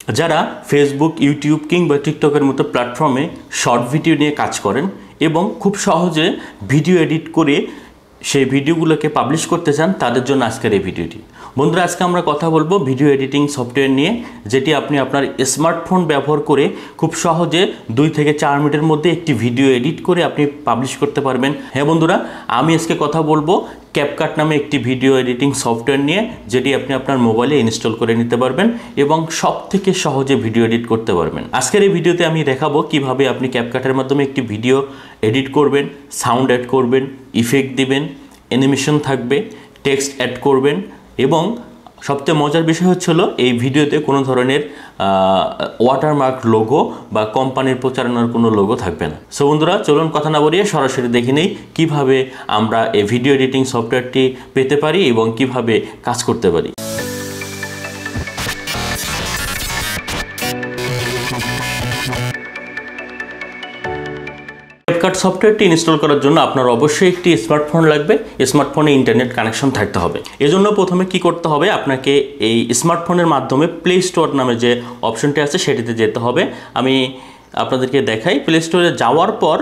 যারা Facebook, YouTube কিংবা টিকটকের মতো প্ল্যাটফর্মে শর্ট ভিডিও নিয়ে কাজ করেন এবং খুব সহজে ভিডিও এডিট করে সেই ভিডিওগুলোকে পাবলিশ করতে চান, তাদের জন্য আজকের এই ভিডিওটি। বন্ধুরা, আজকে আমরা কথা বলবো ভিডিও এডিটিং সফটওয়্যার নিয়ে, যেটি আপনি আপনার স্মার্টফোন ব্যবহার করে খুব সহজে 2 থেকে 4 মিনিটের মধ্যে একটি ভিডিও এডিট করে আপনি পাবলিশ করতে পারবেন। হ্যাঁ বন্ধুরা, আমি আজকে কথা বলবো CapCut নামে একটি ভিডিও এডিটিং সফটওয়্যার নিয়ে, যেটি আপনি আপনার মোবাইলে ইনস্টল করে নিতে পারবেন এবং সব থেকে সহজে ভিডিও এডিট করতে পারবেন। আজকের এই ভিডিওতে আমি দেখাবো কিভাবে আপনি CapCut-এর মাধ্যমে একটি ভিডিও এডিট করবেন, সাউন্ড অ্যাড করবেন, ইফেক্ট দিবেন, অ্যানিমেশন থাকবে, টেক্সট অ্যাড করবেন এবং সবচেয়ে মজার বিষয় হচ্ছিল এই ভিডিওতে কোনো ধরনের ওয়াটারমার্ক লোগো বা কোম্পানির প্রচারণার কোনো লোগো থাকবে না। সো বন্ধুরা, চলুন কথা না বলিয়ে সরাসরি দেখে নেই কীভাবে আমরা এই ভিডিও এডিটিং সফটওয়্যারটি পেতে পারি এবং কিভাবে কাজ করতে পারি। CapCut সফটওয়্যারটি ইনস্টল করার জন্য আপনার অবশ্যই একটি স্মার্টফোন লাগবে। স্মার্টফোনে ইন্টারনেট কানেকশন থাকতে হবে। এজন্য প্রথমে কি করতে হবে, আপনাকে এই স্মার্টফোনের মাধ্যমে প্লে স্টোর নামে যে অপশনটি আছে সেটিতে যেতে হবে। আমি আপনাদেরকে দেখাই। প্লে স্টোরে যাওয়ার পর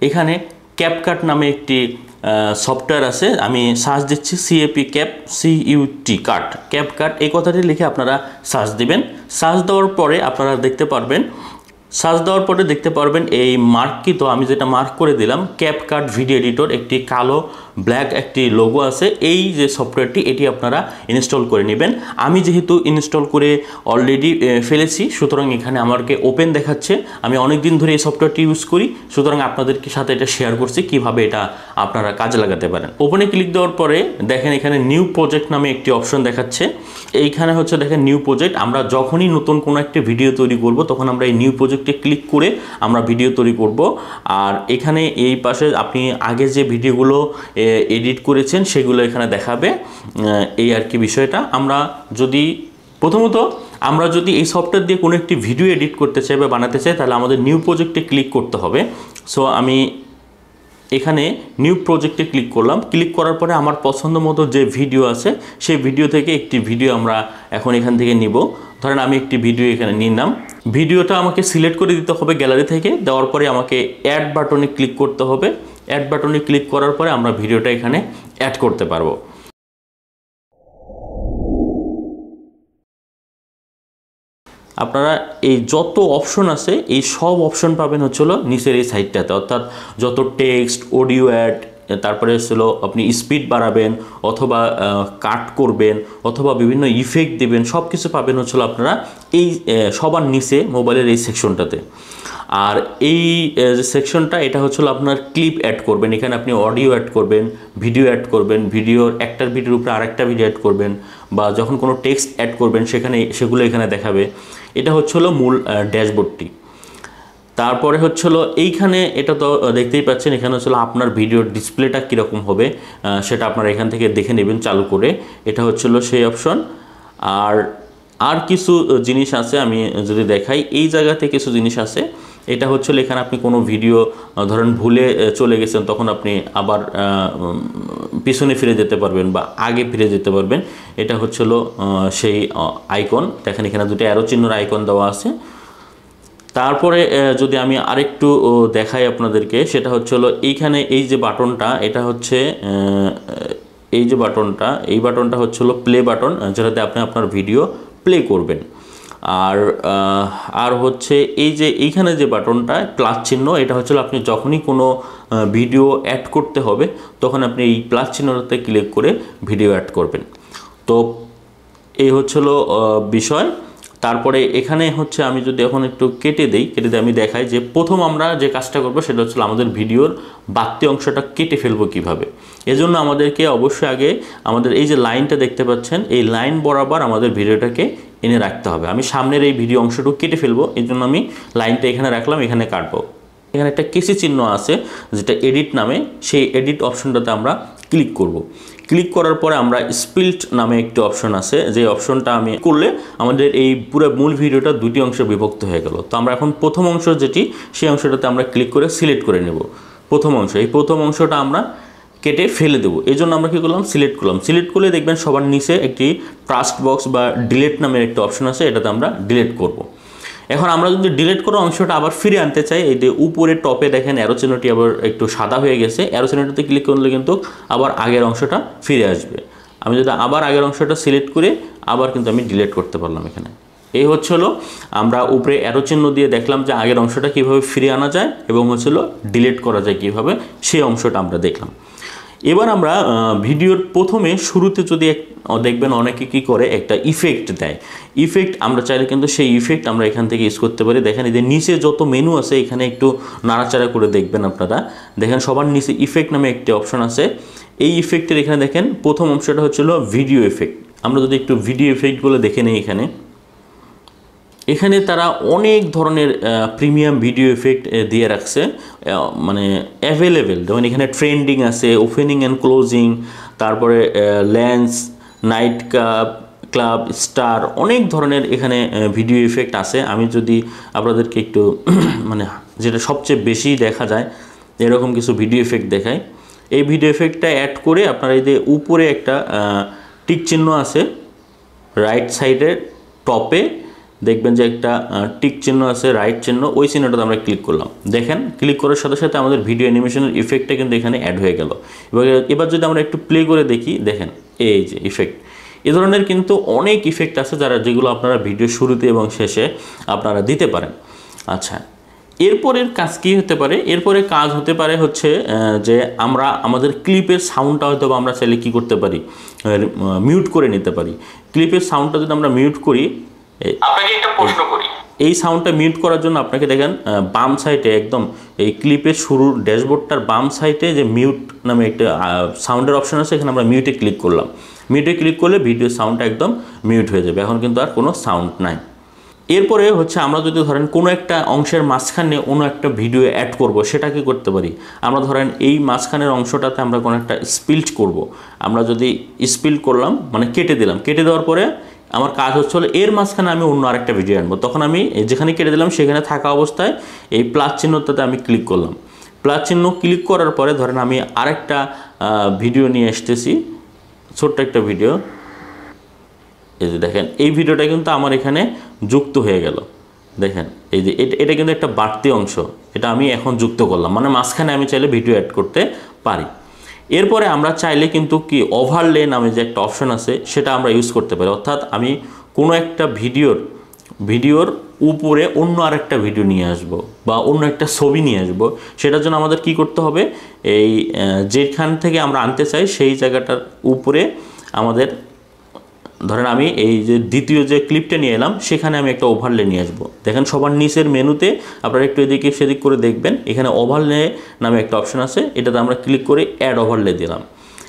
এখানে CapCut নামে একটি সফটওয়্যার আছে। আমি সার্চ দিচ্ছি CapCut এই কথাটি লিখে আপনারা সার্চ দিবেন। সার্চ দেওয়ার পরে আপনারা দেখতে পারবেন এই মার্ককৃত, আমি যেটা মার্ক করে দিলাম, CapCut ভিডিও এডিটর, একটি কালো ব্ল্যাক একটি লোগো আছে। এই যে সফটওয়্যারটি, এটি আপনারা ইনস্টল করে নেবেন। আমি যেহেতু ইনস্টল করে অলরেডি ফেলেছি, সুতরাং এখানে আমাকে ওপেন দেখাচ্ছে। আমি অনেক দিন ধরে এই সফটওয়্যারটি ইউজ করি, সুতরাং আপনাদেরকে সাথে এটা শেয়ার করছি কিভাবে এটা আপনারা কাজে লাগাতে পারেন। ওপেনে ক্লিক দেওয়ার পরে দেখেন এখানে নিউ প্রজেক্ট নামে একটি অপশন দেখাচ্ছে। এইখানে হচ্ছে দেখেন নিউ প্রজেক্ট। আমরা যখনই নতুন কোনো একটা ভিডিও তৈরি করব, তখন আমরা এই নিউ প্রজেক্টে ক্লিক করে আমরা ভিডিও তৈরি করব। আর এখানে এই পাশে আপনি আগে যে ভিডিওগুলো এডিট করেছেন সেগুলো এখানে দেখাবে। এই আর কি বিষয়টা। প্রথমত আমরা যদি এই সফটওয়্যার দিয়ে কোনো একটি ভিডিও এডিট করতে চাই বা বানাতে চাই, তাহলে আমাদের নিউ প্রজেক্টে ক্লিক করতে হবে। সো আমি এখানে নিউ প্রজেক্টে ক্লিক করলাম। ক্লিক করার পরে আমার পছন্দ মতো যে ভিডিও আছে সেই ভিডিও থেকে একটি ভিডিও আমরা এখন এখান থেকে নিব। ধরেন আমি একটি ভিডিও এখানে নিলাম। ভিডিওটা আমাকে সিলেক্ট করে দিতে হবে গ্যালারি থেকে। দেওয়ার পরে আমাকে অ্যাড বাটনে ক্লিক করতে হবে। অ্যাড বাটনে ক্লিক করার পরে আমরা ভিডিওটা এখানে অ্যাড করতে পারবো। আপনারা এই যত অপশন আছে এই সব অপশন পাবেন হচ্ছিল নিচের এই সাইডটাতে, অর্থাৎ যত টেক্সট, অডিও অ্যাড, তারপরে হচ্ছিল আপনি স্পিড বাড়াবেন অথবা কাট করবেন অথবা বিভিন্ন ইফেক্ট দেবেন, সব কিছু পাবেন হচ্ছিল আপনারা এই সবার নিচে মোবাইলের এই সেকশনটাতে। আর এই যে সেকশনটা, এটা হচ্ছিল আপনার ক্লিপ অ্যাড করবেন। এখানে আপনি অডিও অ্যাড করবেন, ভিডিও অ্যাড করবেন, একটার ভিডিওর উপরে আরেকটা ভিডিও অ্যাড করবেন, বা যখন কোনো টেক্সট অ্যাড করবেন সেগুলো এখানে দেখাবে। এটা হচ্ছিল মূল ড্যাশবোর্ডটি। তারপরে হচ্ছিল এইখানে, এটা তো দেখতেই পাচ্ছেন, এখানে হচ্ছিল আপনার ভিডিওর ডিসপ্লেটা কীরকম হবে সেটা আপনারা এখান থেকে দেখে নেবেন চালু করে। এটা হচ্ছিল সেই অপশন। আর কিছু জিনিস আছে, আমি যদি দেখাই, এই জায়গাতে কিছু জিনিস আছে। এটা হচ্ছিল এখানে আপনি কোনো ভিডিও ধরেন ভুলে চলে গেছেন, তখন আপনি আবার পিছনে ফিরে যেতে পারবেন বা আগে ফিরে যেতে পারবেন। এটা হচ্ছিল সেই আইকন। দেখেন এখানে দুটো অ্যারো চিহ্নের আইকন দেওয়া আছে। তারপরে যদি আমি আরেকটু দেখাই আপনাদেরকে, সেটা হচ্ছিল এইখানে এই যে বাটনটা, এটা হচ্ছে এই বাটনটা হচ্ছিল প্লে বাটন, যেটাতে আপনি আপনার ভিডিও প্লে করবেন। আর হচ্ছে এইখানে যে বাটনটা প্লাস চিহ্ন, এটা হচ্ছিল আপনি যখনই কোনো ভিডিও অ্যাড করতে হবে তখন আপনি এই প্লাস চিহ্নটাতে ক্লিক করে ভিডিও অ্যাড করবেন। তো এই হচ্ছিল বিষয়। তারপরে এখানে হচ্ছে আমি যদি এখন একটু কেটে দিই আমি দেখাই যে প্রথম আমরা যে কাজটা করব সেটা হচ্ছে আমাদের ভিডিওর বাড়তি অংশটা কেটে ফেলবো কিভাবে। এজন্য আমাদেরকে অবশ্যই আগে আমাদের এই যে লাইনটা দেখতে পাচ্ছেন, এই লাইন বরাবর আমাদের ভিডিওটাকে এনে রাখতে হবে। আমি সামনের এই ভিডিও অংশটুকু কেটে ফেলবো, এই জন্য আমি লাইনটা এখানে রাখলাম, এখানে কাটবো। এখানে একটা কেসি চিহ্ন আছে যেটা এডিট নামে, সেই এডিট অপশনটাতে আমরা ক্লিক করব। ক্লিক করার পরে আমরা স্প্লিট নামে একটি অপশন আছে, যে অপশনটা আমি করলে আমাদের এই পুরো মূল ভিডিওটা দুটি অংশে বিভক্ত হয়ে গেল। তো আমরা এখন প্রথম অংশ যেটি, সেই অংশটাতে আমরা ক্লিক করে সিলেক্ট করে নেব প্রথম অংশ। এই প্রথম অংশটা আমরা কেটে ফেলে দেবো। এই জন্য আমরা কী করলাম, সিলেক্ট করলাম। সিলেক্ট করলে দেখবেন সবার নিচে একটি ট্রাস্ট বক্স বা ডিলেট নামের একটা অপশন আছে, এটাতে আমরা ডিলেট করব। এখন আমরা যদি ডিলিট করা অংশটা আবার ফিরে আনতে চাই, এই যে উপরে টপে দেখেন অ্যারো চিহ্নটি আবার একটু সাদা হয়ে গেছে, অ্যারো চিহ্নটাতে ক্লিক করলে কিন্তু আবার আগের অংশটা ফিরে আসবে। আমি যদি আবার আগের অংশটা সিলেক্ট করে আবার কিন্তু আমি ডিলিট করতে পারলাম এখানে। এই হলো আমরা উপরে অ্যারো চিহ্ন দিয়ে দেখলাম যে আগের অংশটা কীভাবে ফিরে আনা যায় এবং ডিলিট করা যায় কীভাবে, সেই অংশটা আমরা দেখলাম। এবার আমরা ভিডিওর প্রথমে শুরুতে যদি দেখবেন অনেকে কী করে, একটা ইফেক্ট দেয়। ইফেক্ট আমরা চাইলে কিন্তু সেই ইফেক্ট আমরা এখান থেকে ইউজ করতে পারি। দেখেন এই যে নিচে যত মেনু আছে এখানে একটু নাড়াচাড়া করে দেখবেন আপনারা, দেখেন সবার নিচে ইফেক্ট নামে একটি অপশন আছে। এই ইফেক্টের এখানে দেখেন প্রথম অংশটা ভিডিও ইফেক্ট। আমরা যদি একটু ভিডিও ইফেক্টগুলো দেখে নিই, এখানে তারা অনেক ধরনের প্রিমিয়াম ভিডিও ইফেক্ট দিয়ে রাখছে, মানে অ্যাভেলেবেল। যেমন এখানে ট্রেন্ডিং আছে, ওপেনিং অ্যান্ড ক্লোজিং, তারপরে লেন্স, নাইট ক্লাব, স্টার, অনেক ধরনের এখানে ভিডিও ইফেক্ট আছে। আমি যদি আপনাদেরকে একটু মানে যেটা সবচেয়ে বেশি দেখা যায় এরকম কিছু ভিডিও ইফেক্ট দেখাই। এই ভিডিও ইফেক্টটা অ্যাড করে আপনারা এই যে উপরে একটা টিক চিহ্ন আছে রাইট সাইডের টপে, দেখবেন যে একটা টিক চিহ্ন আছে, রাইট চিহ্ন, ওই চিহ্নটাতে আমরা ক্লিক করলাম। দেখেন ক্লিক করার সাথে সাথে আমাদের ভিডিও অ্যানিমেশনের ইফেক্টটা কিন্তু এখানে অ্যাড হয়ে গেল। এবার যদি আমরা একটু প্লে করে দেখি, দেখেন এই যে ইফেক্ট। এ ধরনের কিন্তু অনেক ইফেক্ট আছে যেগুলো আপনারা ভিডিও শুরুতে এবং শেষে আপনারা দিতে পারেন। আচ্ছা, এরপরের কাজ কী হতে পারে? এরপরে কাজ হতে পারে যে আমরা আমাদের ক্লিপের সাউন্ডটা হয়তো আমরা চাইলে কী করতে পারি, মিউট করে নিতে পারি। ক্লিপের সাউন্ডটা যদি আমরা মিউট করি, আপনাকে একটা প্রশ্ন করি, এই সাউন্ডটা মিউট করার জন্য আপনাকে দেখেন বাম সাইডে একদম এই ক্লিপের শুরুর ড্যাশবোর্ডটার বাম সাইডে যে মিউট নামে একটা সাউন্ডের অপশন আছে, এখানে আমরা মিউটে ক্লিক করলাম। মিউটে ক্লিক করলে ভিডিও সাউন্ডটা একদম মিউট হয়ে যাবে, এখন কিন্তু আর কোনো সাউন্ড নাই। এরপরে আমরা যদি ধরেন কোনো একটা অংশের মাঝখানে অন্য একটা ভিডিও অ্যাড করব, সেটা কি করতে পারি? আমরা ধরেন এই মাঝখানের অংশটাতে আমরা কোনো একটা স্পিল্ট করব। আমরা যদি স্পিল্ট করলাম মানে কেটে দিলাম, কেটে দেওয়ার পরে আমার কাজ এর মাঝখানে আমি অন্য আরেকটা ভিডিও আনবো। তখন আমি যেখানে কেটে দিলাম সেখানে থাকা অবস্থায় এই প্লাস চিহ্নটাতে আমি ক্লিক করলাম। প্লাস চিহ্ন ক্লিক করার পরে ধরেন আমি আরেকটা ভিডিও নিয়ে আসতেছি, ছোট্ট একটা ভিডিও। এই যে দেখেন এই ভিডিওটা কিন্তু আমার এখানে যুক্ত হয়ে গেল। দেখেন এই যে এটা কিন্তু একটা বাড়তি অংশ, এটা আমি এখন যুক্ত করলাম, মানে মাঝখানে আমি চাইলে ভিডিও অ্যাড করতে পারি। এরপরে আমরা চাইলে কিন্তু কি ওভারলে নামে যে একটা অপশন আছে সেটা আমরা ইউজ করতে পারি। অর্থাৎ আমি কোনো একটা ভিডিওর উপরে অন্য আরেকটা ভিডিও নিয়ে আসব বা অন্য একটা ছবি নিয়ে আসব। সেটার জন্য আমাদের কি করতে হবে, এই যেখান থেকে আমরা আনতে চাই সেই জায়গাটার উপরে আমাদের ধরেন আমি এই যে দ্বিতীয় যে ক্লিপটা নিয়ে এলাম সেখানে আমি একটা ওভারলে নিয়ে আসবো। দেখেন সবার নিচের মেনুতে আপনারা একটু এদিকে সেদিক করে দেখবেন, এখানে ওভারলে নামে একটা অপশন আছে, এটাতে আমরা ক্লিক করে অ্যাড ওভারলে দিলাম।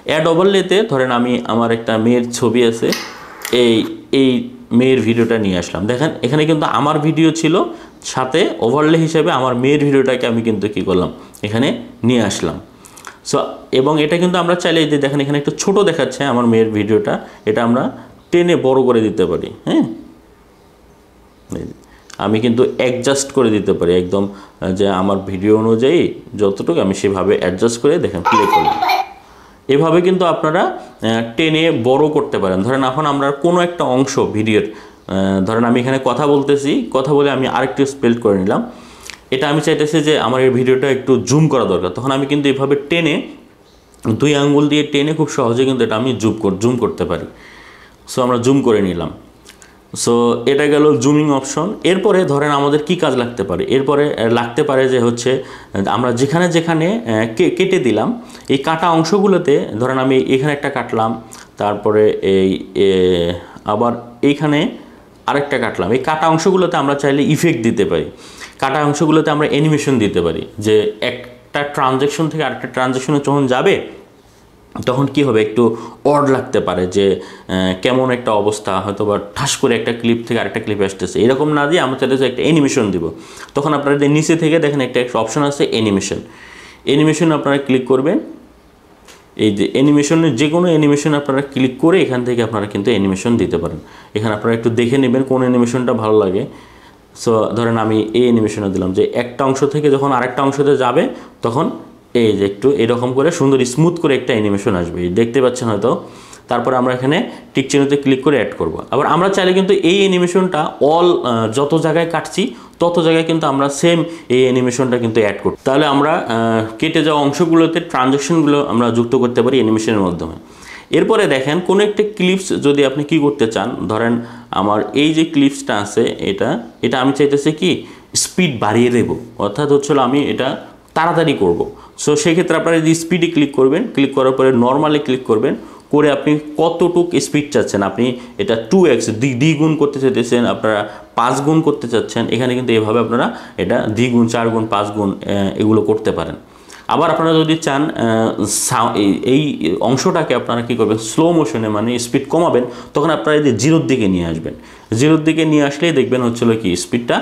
অ্যাড ওভারলেতে ধরেন আমি আমার একটা মেয়ের ছবি আছে, এই মেয়ের ভিডিওটা নিয়ে আসলাম। দেখেন এখানে কিন্তু আমার ভিডিও ছিল, সাথে ওভারলে হিসাবে আমার মেয়ের ভিডিওটাকে আমি কিন্তু কী করলাম, এখানে নিয়ে আসলাম। সো এবং এটা কিন্তু আমরা চাইলে যে দেখেন এখানে একটু ছোট দেখাচ্ছে আমার মেয়ের ভিডিওটা, এটা আমরা টেনে বড় করে দিতে পারি। হ্যাঁ, আমি কিন্তু অ্যাডজাস্ট করে দিতে পারি একদম, যে আমার ভিডিও অনুযায়ী যতটুকু আমি সেভাবে অ্যাডজাস্ট করে দেখেন প্লে করলাম। এভাবে কিন্তু আপনারা টেনে বড় করতে পারেন। ধরেন এখন আমরা কোনো একটা অংশ ভিডিওর, ধরেন আমি এখানে কথা বলতেছি, কথা বলে আমি আরেকটু স্পেল করে নিলাম, এটা আমি চাইতেছি যে আমার এই ভিডিওটা একটু জুম করা দরকার, তখন আমি কিন্তু এভাবে টেনে 2 আঙ্গুল দিয়ে টেনে খুব সহজে কিন্তু এটা আমি জুম করতে পারি। সো আমরা জুম করে নিলাম। সো এটা গেল জুমিং অপশন। এরপরে ধরেন আমাদের কি কাজ লাগতে পারে, এরপরে লাগতে পারে যে আমরা যেখানে যেখানে কেটে দিলাম এই কাটা অংশগুলোতে, ধরেন আমি এখানে একটা কাটলাম, তারপরে আবার এইখানে আরেকটা কাটলাম, এই কাটা অংশগুলোতে আমরা চাইলে ইফেক্ট দিতে পারি। কাটা অংশগুলোতে আমরা অ্যানিমেশন দিতে পারি, যে একটা ট্রানজ্যাকশন থেকে আরেকটা ট্রানজ্যাকশনে যখন যাবে তখন কি হবে, একটু অড লাগতে পারে, যে কেমন একটা অবস্থা, হয়তো বা ঠাস করে একটা ক্লিপ থেকে আরেকটা ক্লিপ আসতেছে, এরকম না দিয়ে আমরা চাইলে একটা অ্যানিমেশন দিব। তখন আপনারা নিচে থেকে দেখেন একটা অপশন আছে অ্যানিমেশন আপনারা ক্লিক করবেন। এই যে অ্যানিমেশনের যে কোনো অ্যানিমেশন আপনারা ক্লিক করে এখান থেকে আপনারা কিন্তু অ্যানিমেশন দিতে পারেন। এখানে আপনারা একটু দেখে নেবেন কোন অ্যানিমেশনটা ভালো লাগে। সো ধরেন আমি এই অ্যানিমেশনে দিলাম, যে একটা অংশ থেকে যখন আরেকটা অংশতে যাবে তখন এই যে একটু এরকম করে সুন্দর স্মুথ করে একটা অ্যানিমেশন আসবে, দেখতে পাচ্ছেন হয়তো। তারপরে আমরা এখানে টিক চিহ্নতে ক্লিক করে অ্যাড করব। আবার আমরা চাইলে কিন্তু এই অ্যানিমেশনটা যত জায়গায় কাটছি তত জায়গায় কিন্তু আমরা সেম এই অ্যানিমেশনটা কিন্তু অ্যাড করব। তাহলে আমরা কেটে যাওয়া অংশগুলোতে ট্রানজ্যাকশনগুলো আমরা যুক্ত করতে পারি অ্যানিমেশনের মাধ্যমে। এরপরে দেখেন কোনো একটা ক্লিপস যদি আপনি কি করতে চান, ধরেন আমার এই যে ক্লিপসটা আছে এটা আমি চাইতেছি কি স্পিড বাড়িয়ে দেব, অর্থাৎ হচ্ছিল আমি এটা তাড়াতাড়ি করব। সো সেক্ষেত্রে আপনারা যদি স্পিডে ক্লিক করবেন, ক্লিক করার পরে নর্মালি ক্লিক করবেন, করে আপনি কতটুক স্পিড চাচ্ছেন, আপনি এটা 2x দ্বিগুণ করতে চাইতেছেন, আপনারা 5 গুণ করতে চাচ্ছেন, এখানে কিন্তু এভাবে আপনারা এটা 2 গুণ 4 গুণ 5 গুণ এগুলো করতে পারেন। আবার আপনারা যদি চান এই অংশটাকে আপনারা কী করবেন, স্লো মোশনে মানে স্পিড কমাবেন, তখন আপনারা এই যে 0-র দিকে নিয়ে আসবেন। 0-র দিকে নিয়ে আসলেই দেখবেন হচ্ছিল কি স্পিডটা।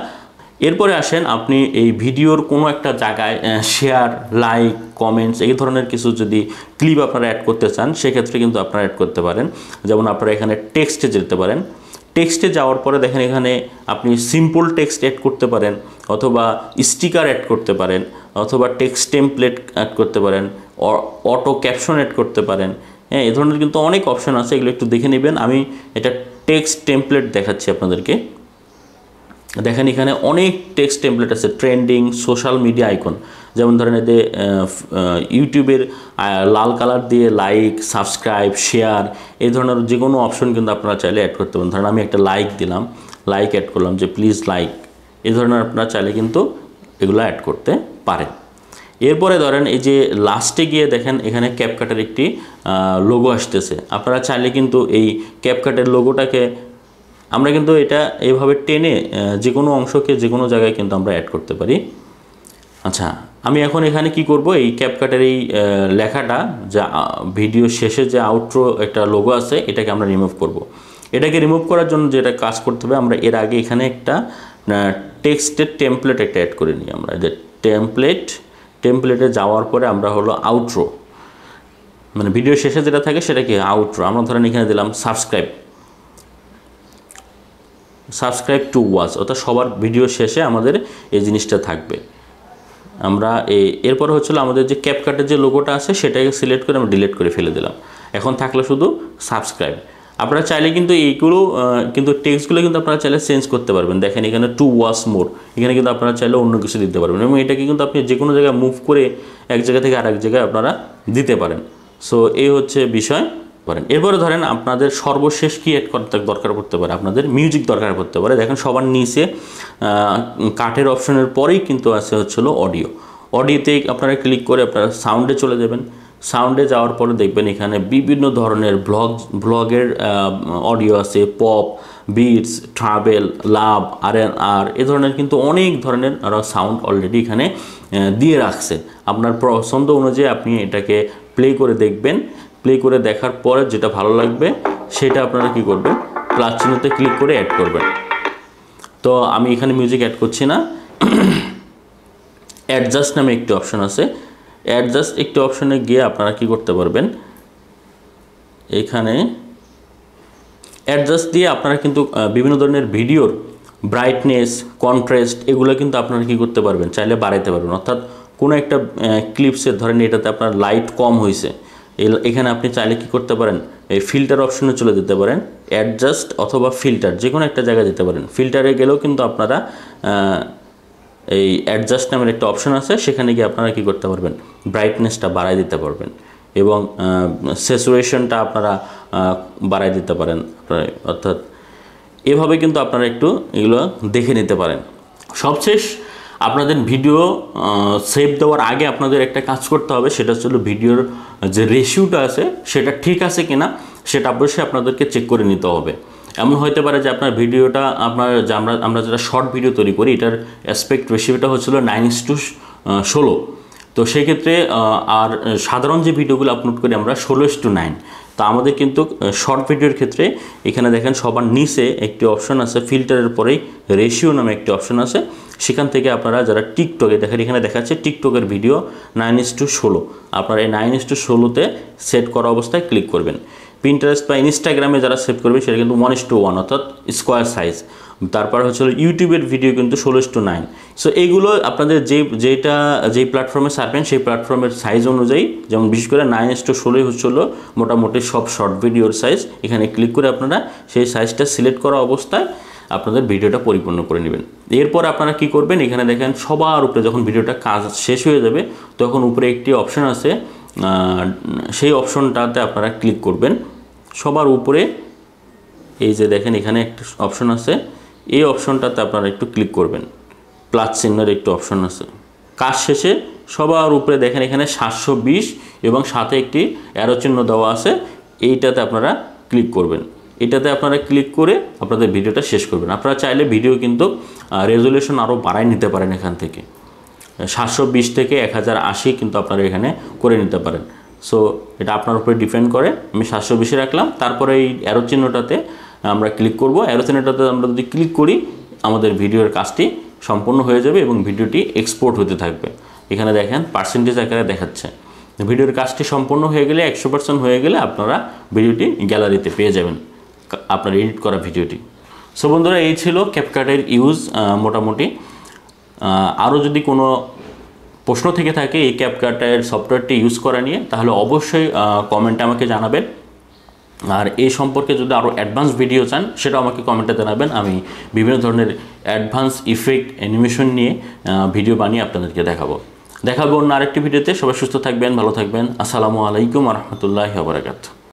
এরপরে আসেন আপনি এই ভিডিওর কোনো একটা জায়গায় শেয়ার, লাইক, কমেন্টস এই ধরনের কিছু যদি ক্লিপ আপনারা অ্যাড করতে চান, সেক্ষেত্রে কিন্তু আপনারা অ্যাড করতে পারেন। যেমন আপনারা এখানে টেক্সটে যেতে পারেন, টেক্সটে যাওয়ার পরে দেখেন এখানে আপনি সিম্পল টেক্সট অ্যাড করতে পারেন, অথবা স্টিকার অ্যাড করতে পারেন, অথবা টেক্সট টেমপ্লেট অ্যাড করতে পারেন, অটো ক্যাপশন অ্যাড করতে পারেন। হ্যাঁ, এই ধরনের কিন্তু অনেক অপশন আছে, এগুলো একটু দেখে নেবেন। আমি এটা টেক্সট টেমপ্লেট দেখাচ্ছি আপনাদেরকে। দেখেন এখানে অনেক টেক্সট টেমপ্লেট আছে, ট্রেন্ডিং, সোশ্যাল মিডিয়া আইকন। যেমন ধরেন এতে ইউটিউবের লাল কালার দিয়ে লাইক, সাবস্ক্রাইব, শেয়ার এই ধরনের যে কোনো অপশন কিন্তু আপনারা চাইলে অ্যাড করতে পারেন। ধরেন আমি একটা লাইক দিলাম, লাইক অ্যাড করলাম যে প্লিজ লাইক, এই ধরনের আপনারা চাইলে কিন্তু এগুলো অ্যাড করতে পারেন। এরপরে ধরেন এই যে লাস্টে গিয়ে দেখেন এখানে ক্যাপকাটের একটি লোগো আসতেছে। আপনারা চাইলে কিন্তু এই ক্যাপকাটের লোগোটাকে আমরা কিন্তু এটা এইভাবে টেনে যে কোনো অংশকে যে কোনো জায়গায় কিন্তু আমরা অ্যাড করতে পারি। আচ্ছা, আমি এখন এখানে কি করব, এই ক্যাপকাটের এই লেখাটা যা ভিডিও শেষে যে আউটরো একটা লোগো আছে এটাকে আমরা রিমুভ করব। এটাকে রিমুভ করার জন্য যেটা কাজ করতে হবে, আমরা এর আগে এখানে একটা টেক্সটের টেমপ্লেট একটা অ্যাড করে নিই। আমরা যে টেমপ্লেটে যাওয়ার পরে আমরা হলো আউটরো, মানে ভিডিও শেষে যেটা থাকে সেটা কি আউটরো। আমরা ধরেন এখানে দিলাম সাবস্ক্রাইব টু ওয়াচ, অর্থাৎ সবার ভিডিও শেষে আমাদের এই জিনিসটা থাকবে। আমরা এরপরে হচ্ছিল আমাদের যে ক্যাপকাটের যে লোগোটা আছে সেটাকে সিলেক্ট করে আমরা ডিলিট করে ফেলে দিলাম। এখন থাকলো শুধু সাবস্ক্রাইব। আপনারা চাইলে কিন্তু এইগুলো কিন্তু টেক্সটগুলো কিন্তু আপনারা চাইলে চেঞ্জ করতে পারবেন। দেখেন এখানে টু ওয়াচ মোর, এখানে কিন্তু আপনারা চাইলে অন্য কিছু দিতে পারবেন, এবং এটাকে কিন্তু আপনি যে কোনো জায়গায় মুভ করে এক জায়গা থেকে আরেক জায়গায় আপনারা দিতে পারেন। সো এই হচ্ছে বিষয় পারেন। এরপরে ধরেন আপনাদের সর্বশেষ কি অ্যাড করতে দরকার পড়তে পারে, আপনাদের মিউজিক দরকার পড়তে পারে। দেখেন সবার নিচে কাটের অপশনের পরেই কিন্তু আছে হচ্ছিল অডিওতে আপনারা ক্লিক করে আপনারা সাউন্ডে চলে যাবেন। সাউন্ডে যাওয়ার পরে দেখবেন এখানে বিভিন্ন ধরনের ব্লগের অডিও আছে, পপ, বিটস, ট্রাভেল, লাভ, R&R এ ধরনের কিন্তু অনেক ধরনের সাউন্ড অলরেডি এখানে দিয়ে রাখছে। আপনার পছন্দ অনুযায়ী আপনি এটাকে প্লে করে দেখবেন। প্লে করে দেখার পরে যেটা ভালো লাগবে সেটা আপনারা কি করবেন, প্লাস চিহ্নতে ক্লিক করে অ্যাড করবেন। তো আমি এখানে মিউজিক অ্যাড করছি না। অ্যাডজাস্ট নামে একটি অপশন আছে, অ্যাডজাস্ট একটি অপশনে গিয়ে আপনারা কি করতে পারবেন, এখানে অ্যাডজাস্ট দিয়ে আপনারা কিন্তু বিভিন্ন ধরনের ভিডিওর ব্রাইটনেস, কন্ট্রাস্ট এগুলো কিন্তু আপনারা কি করতে পারবেন, চাইলে বাড়াইতে পারবেন। অর্থাৎ কোনো একটা ক্লিপসের ধরেন এটাতে আপনার লাইট কম হয়েছে, এখানে আপনি চাইলে কি করতে পারেন, এই ফিল্টার অপশনে চলে যেতে পারেন, অ্যাডজাস্ট অথবা ফিল্টার যে কোনো একটা জায়গায় যেতে পারেন। ফিল্টারে গেলেও কিন্তু আপনারা এই অ্যাডজাস্ট নামের একটা অপশন আছে, সেখানে গিয়ে আপনারা কি করতে পারবেন, ব্রাইটনেসটা বাড়াই দিতে পারবেন এবং স্যাচুরেশনটা আপনারা বাড়াই দিতে পারেন। অর্থাৎ এভাবে কিন্তু আপনারা একটু এগুলো দেখে নিতে পারেন। সবশেষ আপনাদের ভিডিও সেভ দেওয়ার আগে আপনাদের একটা কাজ করতে হবে, সেটা হচ্ছে ভিডিওর যে রেশিওটা আছে সেটা ঠিক আছে কিনা সেটা অবশ্যই আপনাদেরকে চেক করে নিতে হবে। এমন হতে পারে যে আপনার ভিডিওটা আমরা যেটা শর্ট ভিডিও তৈরি করি এটার অ্যাসপেক্ট রেশিওটা হচ্ছিল 9:16, তো সেই ক্ষেত্রে আর সাধারণ যে ভিডিওগুলো আপলোড করি আমরা 16:9। তো আমাদের কিন্তু শর্ট ভিডিওর ক্ষেত্রে এখানে দেখেন সবার নিচে একটি অপশন আছে, ফিল্টারের পরেই রেশিও নামে একটি অপশন আছে, সেখান থেকে আপনারা যারা টিকটকে দেখেন এখানে দেখাচ্ছে টিকটকের ভিডিও 9:16, আপনারা এই 9:16তে সেট করা অবস্থায় ক্লিক করবেন। পিন্টারেস্ট বা ইনস্টাগ্রামে যারা সেভ করবে সেটা কিন্তু 1:1 অর্থাৎ স্কোয়ার সাইজ, তারপর হচ্ছে ইউটিউবের ভিডিও কিন্তু 16:9। সো এইগুলো আপনাদের যেই প্ল্যাটফর্মে ছাড়বেন সেই প্ল্যাটফর্মের সাইজ অনুযায়ী, যেমন বিশেষ করে 9:16 হচ্ছিল মোটামুটি সব শর্ট ভিডিওর সাইজ। এখানে ক্লিক করে আপনারা সেই সাইজটা সিলেক্ট করা অবস্থায় আপনাদের ভিডিওটা পরিপূর্ণ করে নেবেন। এরপর আপনারা কি করবেন, এখানে দেখেন সবার উপরে যখন ভিডিওটা কাজ শেষ হয়ে যাবে তখন উপরে একটি অপশন আছে, সেই অপশনটাতে আপনারা ক্লিক করবেন। সবার উপরে এই যে দেখেন এখানে একটা অপশন আছে, এই অপশনটাতে আপনারা একটু ক্লিক করবেন। প্লাস চিহ্নের একটু অপশন আছে। কাজ শেষে সবার উপরে দেখেন এখানে 720 এবং সাথে একটি অ্যারো চিহ্ন দেওয়া আছে, এইটাতে আপনারা ক্লিক করবেন। এটাতে আপনারা ক্লিক করে আপনাদের ভিডিওটা শেষ করবেন। আপনারা চাইলে ভিডিও কিন্তু রেজুলেশন আরও বাড়ায় নিতে পারেন, এখান থেকে 720 থেকে 1080 কিন্তু আপনারা এখানে করে নিতে পারেন। সো এটা আপনার উপরে ডিপেন্ড করে। আমি 720 রাখলাম। তারপরে এই অ্যারো চিহ্নটাতে আমরা ক্লিক করব। অ্যারো চিহ্নটাতে আমরা যদি ক্লিক করি আমাদের ভিডিওর কাজটি সম্পূর্ণ হয়ে যাবে এবং ভিডিওটি এক্সপোর্ট হতে থাকবে। এখানে দেখেন পার্সেন্টেজ আকারে দেখাচ্ছে। ভিডিওর কাজটি সম্পূর্ণ হয়ে গেলে 100% হয়ে গেলে আপনারা ভিডিওটি গ্যালারিতে পেয়ে যাবেন, আপনার এডিট করা ভিডিওটি। সো বন্ধুরা, এই ছিল ক্যাপকাটের ইউজ মোটামুটি। আরও যদি কোনো প্রশ্ন থেকে থাকে এই ক্যাপকাটের সফটওয়্যারটি ইউজ করা নিয়ে, তাহলে অবশ্যই কমেন্টে আমাকে জানাবেন। আর এই সম্পর্কে যদি আরও অ্যাডভান্স ভিডিও চান সেটাও আমাকে কমেন্টে জানাবেন। আমি বিভিন্ন ধরনের অ্যাডভান্স ইফেক্ট অ্যানিমেশন নিয়ে ভিডিও বানিয়ে আপনাদেরকে দেখাবো অন্য আরেকটি ভিডিওতে। সবাই সুস্থ থাকবেন, ভালো থাকবেন। আসসালামু আলাইকুম ওয়া রাহমাতুল্লাহি ওয়া বারাকাতুহু।